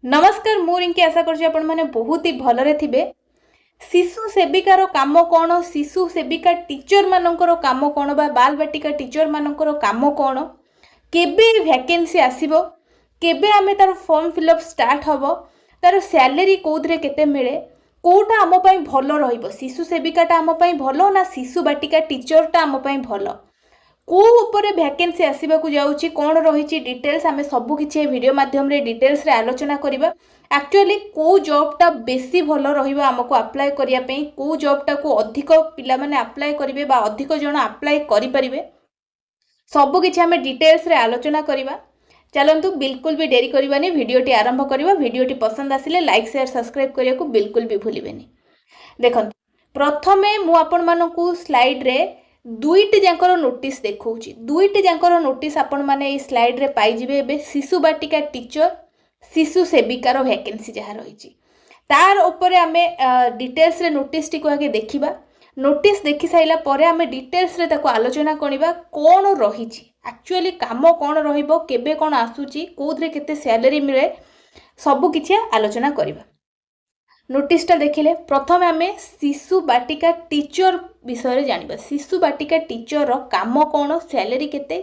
नमस्कार मु रिंकी आशा कर बहुत ही भलरे थिबे। शिशु सेविकार काम कौन, शिशु सेविका टीचर मानकर काम कौन बा बाल बाटिका टीचर मानकर काम कौन, केबे वैकेंसी आसीबो, केबे आमे तार फॉर्म फिलअप स्टार्ट हबो, तार सैलरी कोथरे केते मिले, कोटा आम पई भलो रहिबो, शिशु सेविकाटा आम पई भलो ना शिशु बाटिका टीचरटा आम पई भलो, को ऊपर वैकेंसी आसवाक जाऊँगी कौन रही डिटेल्स आम सबू किसी वीडियो माध्यम रे डिटेल्स रे आलोचना करवा। एक्चुअली को जॉबटा बेसी भल रमको अप्लाई करने को जॉबटा को अधिक पिला माने अप्लाई करेंगे बा अधिक जन अप्लाई करें सबू किसी आम डिटेल्स रे आलोचना करवा। चलतु बिल्कुल भी डेरी करवानी, वीडियोटी आरंभ करवा। वीडियोटी पसंद आसिले लाइक शेयर सब्सक्राइब करने को बिल्कुल भी भूलिबेनी। देखो प्रथमे मु आपण मानकू स्लाइड रे दुईटी जाकर नोटिस देखौछि, दुईटी जाकर नोटिस आपण माने ए स्लाइड रे पाई जिवे। एबे शिशु बाटिका टीचर शिशु सेविकार वैकेंसी जहाँ रही तार ऊपर आमे डिटेल्स रे नोटिस टी को आगे देखिबा। नोटिस देखि साइला परे आमे डिटेल्स रे ताको आलोचना करिबा कोन रहिछि, एक्चुअली काम कोन रहिबो, केबे कोन आसुछि, कोथरे केते सैलरी मिले, सबु किछि आलोचना करिबा। नोटिसटा देखिले प्रथम आम शिशु बाटिका टीचर विषय जानिबा। शिशु बाटिका टीचर काम कौन, सैलरी केते,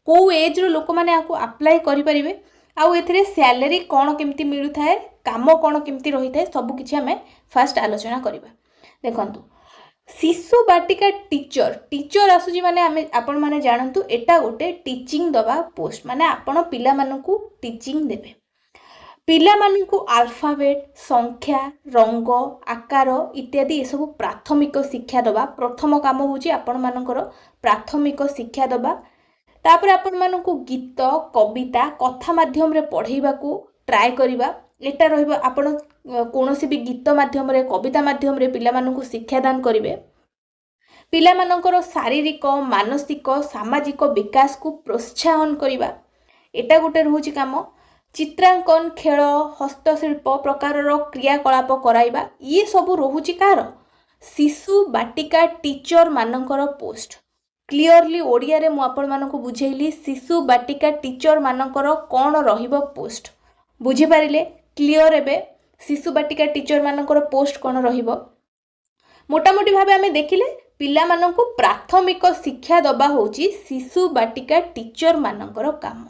को एज रो लोक माने आको अप्लाई करि परिबे, आउ एथिरे सैलरी कौन केमती मिलु थाए, काम कौन केमती रही थाए, सब किछि आमे फर्स्ट आलोचना करिबा। देखंतु शिशु बाटिका टीचर टीचर आसुजी माने आमे आपण माने जानंतु एटा गोटे टीचिंग दबा पोस्ट, माने आपण पिला मानकू टीचिंग देबे। पिला मानकू अल्फाबेट, संख्या, रंग, आकार इत्यादि ये सब प्राथमिक शिक्षा दबा। प्रथम काम होची आपण मानकर प्राथमिक शिक्षा दबा। तापर आपण मानकू गीत, कविता, कथा माध्यम रे पढ़ेबा को ट्राई करिबा। एटा रहइबा आपण कोनोसी भी गीत माध्यम रे, कविता माध्यम रे पिला मानकू शिक्षा दान करिवे। पिला मानकर शारीरिक, मानसिक, सामाजिक विकास को प्रोत्साहन करिबा, एटा गोटे रहउची काम। चित्रांकन, खेल, हस्तशिल्प प्रकार क्रियाकलाप कराइबा, ये सब रोहुची कार शिशु बाटिका टीचर मानकर पोस्ट। क्लियरली ओडिया रे मु आपण मानकू बुझेइली शिशु बाटिका टीचर मानकर कौन रहिबो पोस्ट, बुझी पारिले क्लियर। एबे शिशु बाटिका टीचर मानकर पोस्ट कौन रहिबो मोटामोटी भाबे आमे देखिले पिला मानकू प्राथमिक शिक्षा दबा होची शिशु बाटिका टीचर मानकर काम।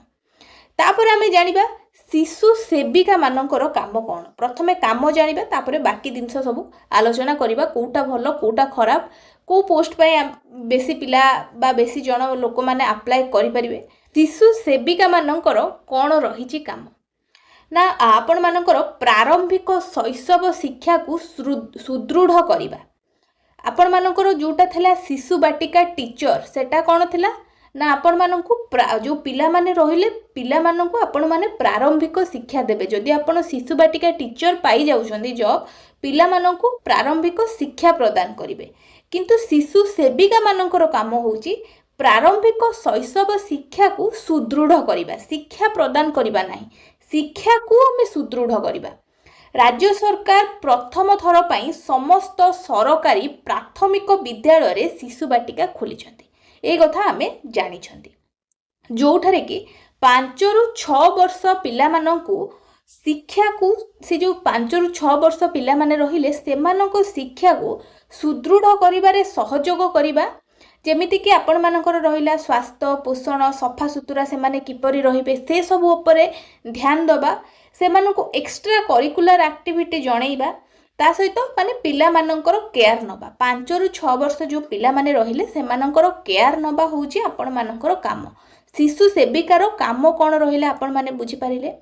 तापर आमे जानिबा शिशु सेविका मानकर काम कौन। प्रथमे काम जानिबा, तापर बाकी जिनस सब आलोचना करिबा, कोटा भलो कोटा खराब, को पोस्ट पे बेसी पिला बा बेसी जन लोक माने अप्लाई करि परिबे। शिशु सेविका मानकर कौन रहिछि काम ना आपण मानकर प्रारंभिक शैशव शिक्षा को सुदृढ़ करिबा। आपण मानकर जोटा थिला शिशु बाटिका टीचर सेटा कौन थिला ना आपण मानकू जो पिला माने रहिले पिला मानकू आपण माने प्रारंभिक शिक्षा देबे। जदि आपण शिशु बाटिका टीचर पाई जाउछंदी जॉब, पिला मानकू प्रारंभिक शिक्षा प्रदान करिवे। किंतु शिशु सेविका मानकर काम होउची प्रारंभिक शैशव शिक्षा को सुदृढ़ करिबा, शिक्षा प्रदान करिबा नाही, शिक्षा को हमें सुदृढ़ करिबा। राज्य सरकार प्रथम थर पई समस्त सरकारी प्राथमिक विद्यालय रे शिशु बाटिका खोलिछंती, ए कथा आमे जानी छंती। जोठारे कि 5 रु 6 वर्ष पिला मानकू शिक्षा को से जो 5 रु 6 वर्ष पिला माने रहिले सेमानको शिक्षा को सुदृढ़ करिबारे सहयोग करिबा। जेमिति कि आपण मानकर रहिला स्वास्थ्य, पोषण, सफा सुतुरा से माने किपरि रहिबे से सब ऊपर ध्यान दबा। सेमानको एक्स्ट्रा करिकुलर एक्टिविटी जणैबा, ता सहित माने पिला मानकर केयर नबा। 5 रु 6 वर्ष जो पिला माने रहिले सेमानकर केयर नबा होउची आपण मानकर काम। शिशु सेविकार काम कौन रहिला आपण माने बुझी पारिले।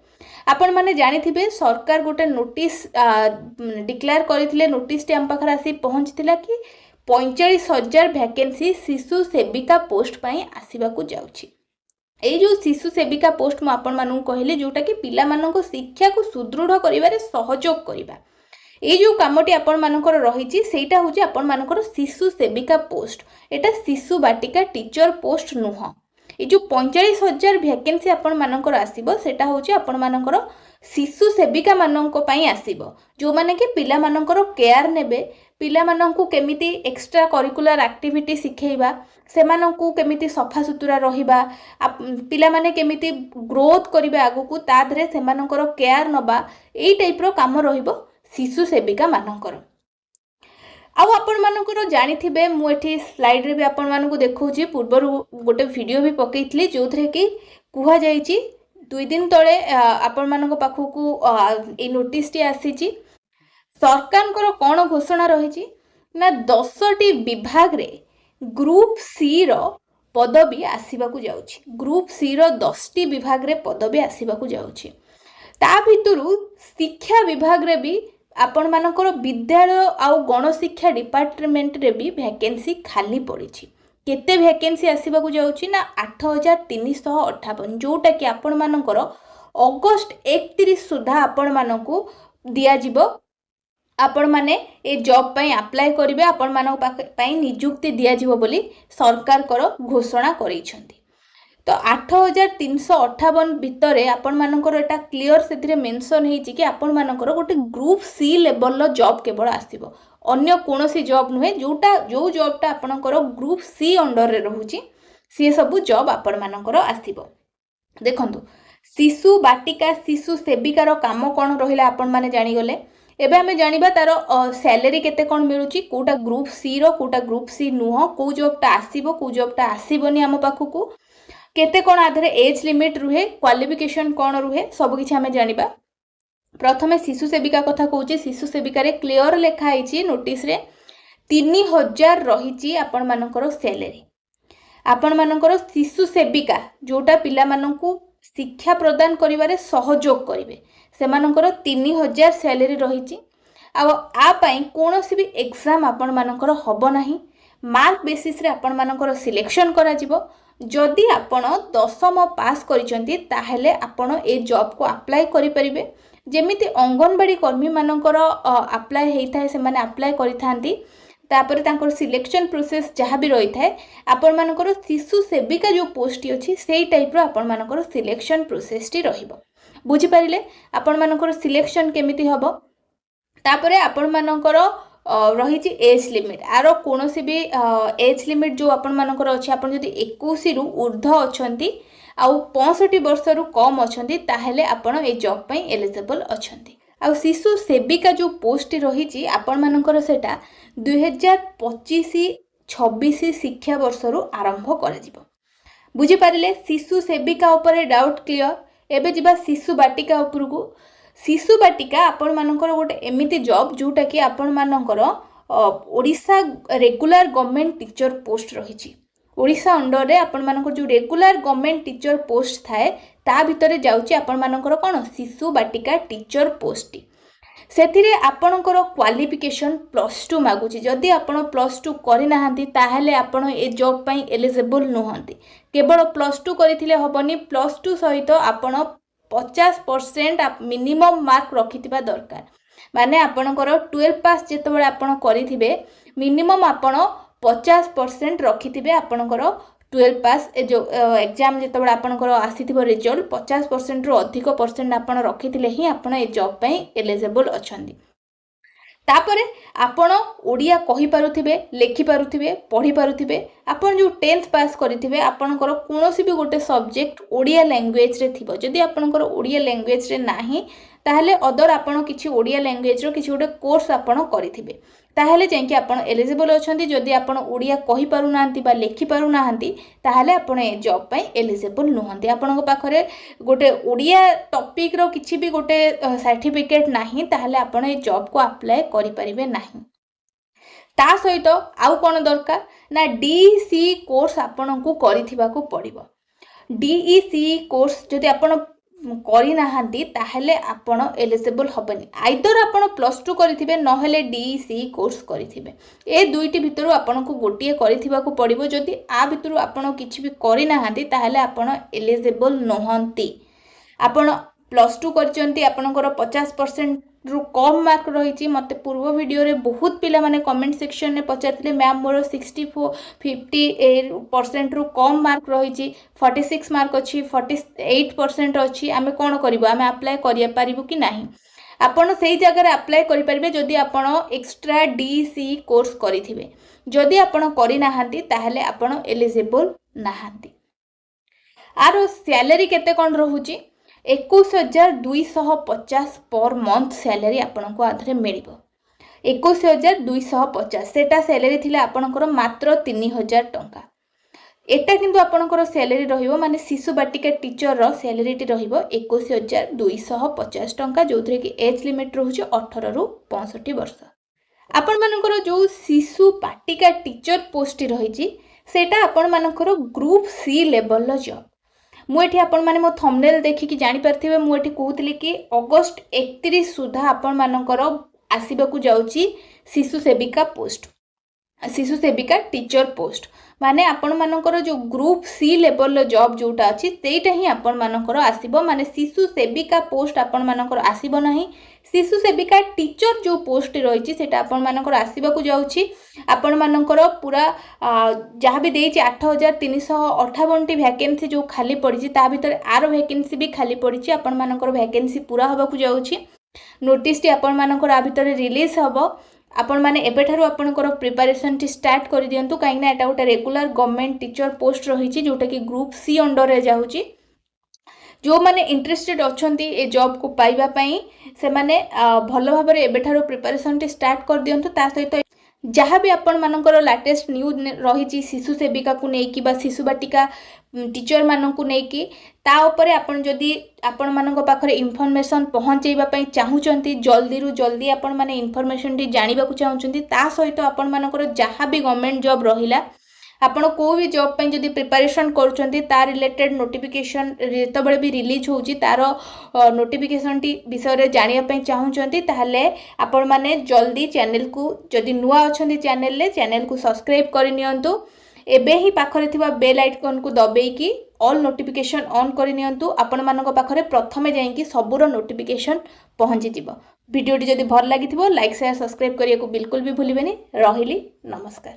आपण माने जानिथिबे सरकार गोटे नोटिस डिक्लेयर करिथिले। नोटिस टी हम पाखर आसी पहुंचतिला कि 45,000 वैकेंसी शिशु सेविका पोस्ट पई आसीबा को जाउची। ए जो शिशु सेविका पोस्ट म आपण मानू कहले जोटा कि पिला मानको शिक्षा को सुदृढ़ करिवारे सहयोग करिबा, ए जो कामटी आपण मानकर रहिछि सेटा होछि आपण मानकर शिशु सेविका पोस्ट। एटा शिशु बाटिका टीचर पोस्ट नुह, ये जो 45,000 वैकेंसी आपण मानकर आसीबो सेटा होची आपण मानकर शिशु सेविका मानक आसीबो जो माने कि पिला मानकर केयर नेबे पिला मानकू केमिति एक्स्ट्रा करिकुलर एक्टिविटी सिखेइबा सेमानकू केमिति सफा सुतुरा रहिबा पिला माने केमिति ग्रोथ करिबा आगु को तादरे सेमानकर केयर नबा एई टाइप रो काम रहिबो शिशु सेविका मानकर। आउ आपण मानकर जानिथिबे मु एठी स्लाइड रे भी आपण मानकू देखौची पूर्वर गोटे वीडियो भी पकेइथली जोथरे कि कुहा जाईची 2 दिन तळे आपण मानक पाखकू ए नोटिस टी आसीची सरकार कौन घोषणा रही ना 10टी विभाग रे ग्रुप सी रो पदवी आसीबाकू जाउची ग्रुप सी रो 10टी विभाग रे पदवी आसीबाकू जाउची ता भितरु शिक्षा विभाग रे भी आपण मानकर विद्यालय आउ गणशिक्षा डिपार्टमेंट रे भी वैकेंसी खाली पड़ी केते वैकेंसी आसीबाकू जाउची ना 8,358 जोटा कि आपण मानकर अगस्त 31 सुधा आपण मानकू दिया जिवो आपण माने ए जॉब पई अप्लाई करिवे आपण मानक पई नियुक्ति दिया जिवो बोली सरकार करो घोषणा करिसंती। तो 8,358 भितर आपण मानकर एटा क्लियर सेथिरे मेंशन हेछि कि आपण मानकर गोटे group C level low job केवल आसीबो अन्य कोनोसी जॉब नुहे जोटा जो जॉबटा आपणकर ग्रुप सी अंडर रे रहूची सी सब जॉब आपण मानकर आसीबो। देखंतु शिशु बाटिका शिशु सेविकार काम कोन रहिला आपण माने जानि गले एबे हमें जानिबा तार सैलरी केते कोन मिलुची कोटा ग्रुप सी रो कोटा ग्रुप सी नुह को जॉबटा आसीबो को जॉबटा आसीबोनी हम पाखकू केते कोन आधरे एज लिमिट रुहे क्वालिफिकेशन कोन रुहे सब किछि हमें जानिबा। प्रथमे शिशु सेविका कथा कहूची शिशु सेविका रे क्लियर लेखा आइची नोटिस रे 3,000 रहिची आपण मानकर सैलरी आपण मानकर शिशु सेविका जोटा पिला मानकू शिक्षा प्रदान करिवारे सहयोग करिवे सेमानकर 3,000 सैलरी रहिची आ पई कोनोसी भी एग्जाम आपण मानकर हबो नाही मार्क बेसिस रे आपण मानकर सिलेक्शन करा जिवो जदि आपण 10म पास करिसंती ताहेले आपण ए जॉब को अप्लाई करि परिबे जेमिति अंगनवाड़ी कर्मी मानकर अप्लाई हेइथाय से माने अप्लाई करिथांती तापर तांकर सिलेक्शन प्रोसेस जहाँ भी रही थाए आपण मानकर शिशु सेविका जो पोस्ट अछि सेही टाइप रो आपण मानकर सिलेक्शन प्रोसेस टी रहिबो बुझी पारिले आपण मानकर सिलेक्शन केमिति हबो तापरे आपण मानकर रही एज लिमिट आरो कोनोसी भी एज लिमिट जो आपण मानकर अछि आपण जदि 21 रु ऊर्ध्व अछंती आ 65 वर्ष रु कम अछंती ताहेले आपण ए जॉब पई एलिजिबल अछंती। आ शिशु सेविका जो पोस्ट रही आपण मानकर सेटा 2025-26 शिक्षा वर्ष रु आरंभ करा जिवो बुझी पारिले शिशु सेविका ऊपर डाउट क्लियर। एबे जिबा शिशु बाटिका उपरकू शिशु बाटिका आपण मानकर गोटे एमिति जॉब जोटा कि आपण मानकर Odisha regular government teacher post रही ओडिशा अंडर रे आपण मानकर जो रेगुलर गवर्नमेंट टीचर पोस्ट थाए ता भितरे जाउची आपण मानकर कोन शिशु बाटिका टीचर पोस्ट सेथिरे आपणकर क्वालिफिकेशन +2 मागुची जदि आपण +2 करि नाहंती ताहेले आपण ए जॉब पई एलिजिबल नुहंती केवल +2 करिथिले हबनी +2 सहित आपण 50% मिनिमम मार्क रखिथिबा दरकार माने आपणकर 12 पास जेतबेले आपण करिथिबे मिनिमम आपण 50% रखिथिबे आपणकर 12 पास ए जो एग्जाम जेतबेले आपणकर आसीथिबो रिजल्ट 50% रो अधिक परसेंट आपण रखिथिले ही आपण ए जॉब पई एलिजिबल अछंदी। तापरे आपण ओडिया कहि पारुथिबे लेखि पारुथिबे पढि पारुथिबे आपण जो 10th पास करिथिबे आपणकर कोनोसी भी गोटे सब्जेक्ट ओडिया लैंग्वेज रे थिबो जदि आपणकर ओडिया लैंग्वेज रे नाही ताहले अदर आपण किछि ओडिया लैंग्वेज रो किछि गोटे कोर्स आपण करिथिबे ताहले जेंकि आपण एलिजिबल अछंती जदि आपण ओडिया कहि पारु नाहंती बा लेखि पारु नाहंती ताहले आपण ए जॉब पई एलिजिबल नुहंती आपणक पाखरे गोटे ओडिया टॉपिक रो किछि भी गोटे सर्टिफिकेट नाही ताहले आपण ए जॉब को अप्लाई करि परिबे नाही। ता सहित आउ कोन दरकार ना डीईसी कोर्स आपणकू करिथिबाकू पड़िबो डीईसी कोर्स जदि आपण करि नाहंती ताहले आपण एलिजिबल हबनी आइदर आपण +2 करिथिबे नहले डीईसी कोर्स करिथिबे ए दुईटी भितरु आपणकू गोटिए करिथिबाकू पड़िबो जदि आ भितरु आपण किछि भी करि नाहंती ताहले आपण एलिजिबल नहंती आपण +2 करचंती आपनकर 50% रु कम मार्क रही। मत पूर्व वीडियो रे बहुत पिला माने कमेंट सेक्शन में पचारते मैम मोर 50% रु कम मार्क रही, 46 मार्क अच्छी, 48% अच्छी, आम कौन करूँ, आम अप्लाई करूँ कि नहीं। आपण से जगह अप्लाई करेंगे जदि आपण एक्स्ट्रा डीसी कोर्स करेंगे। जदि आपण करना ताहले आपण एलिजिबल नहांती। आरो सैलरी केते कौन रोचे 21,250 पर मंथ सैलरी आपण को आधरे मिल 21,250 सेटा सैलरी थिला आपणकर मात्र 3,000 टंका। एटा किंतु आपणकर सैलरी रहिबो माने शिशु बाटिका टीचर रो सैलरी टी रहिबो 21,250 टंका, जो थरे कि एज लिमिट रहउछ 18 रु 65 वर्ष। आपण मानकर जो शिशु बाटिका टीचर पोस्ट रही सेटा आपण मानकर ग्रुप सी लेवल रो जॉब। मुझे आपण माने मो थंबनेल देखिकी जानि परथिबे मुझे कहूतली कि अगस्त 31 सुधा आपण मानकर आसीबाकू जाउची शिशु सेविका पोस्ट, शिशु सेविका टीचर पोस्ट। माने आपण मानकर जो ग्रुप सी लेवल जॉब जोटा अछि सेटा ही आपण मानकर आसीबो। माने शिशु सेविका पोस्ट आपण मानकर आसीबो नाही, शिशु सेविका टीचर जो पोस्ट रही सेटा आपण मानकर आसीबाकू जाउची। आपण मानकर पूरा जहाँ भी देइछि 8,358 वैकेंसी जो खाली पड़ी ता भीतर आरो वैकेंसी भी खाली पड़ी। आपण मानकर वैकेंसी पूरा होबाकू जाउची। नोटिस टी आपण मानकर आ भीतर रिलीज हबो। आपण माने एबेठारु आपणकर प्रिपरेशन टी स्टार्ट कर दियंतु, काहे ना एटा गोटे रेगुलर गवर्नमेंट टीचर पोस्ट रही जोटा कि ग्रुप सी अंडर रे जाउची। जो माने इंटरेस्टेड अछंती ए जॉब को पाइबा पई से माने भलो भाबरे एबेठारु प्रिपरेशन टी स्टार्ट कर दियंतु। ता सहित जहाँ भी आपण मानकर लेटेस्ट न्यूज रही शिशु सेविका को लेकिन बा शिशु बाटिका टीचर मानक नहीं ता उपरे आपण जदि आपण मानक पाखरे इन्फॉर्मेशन पहुँचेबा पई चाहूचंती जल्दी रु जल्दी आपण माने इन्फॉर्मेशन टी जानिबा को चाहूचंती, ता सहित आपण मानकर जहाँ भी गवर्नमेंट जॉब रहिला आपण को भी जॉब पे जदि प्रिपरेशन करूचंती ता रिलेटेड नोटिफिकेशन जेतबेले भी रिलीज होउची तार नोटिफिकेशन टी विषय रे जानिया पई चाहूचंती ताहले आपण माने जल्दी चैनल को जदि नुआ अछंती चैनल को सब्सक्राइब कर नियंतु। एबे ही पाखरे थिबा बेल आइकन को दबेकी ऑल नोटिफिकेशन ऑन कर नियंतु। आपण मानक पाखरे प्रथमे जाईकी सबुर नोटिफिकेशन पहुंची जिवो। वीडियो टी जदि भल लागिथिबो लाइक शेयर सब्सक्राइब करिया को बिल्कुल भी भूलिबेनी। रहिली नमस्कार।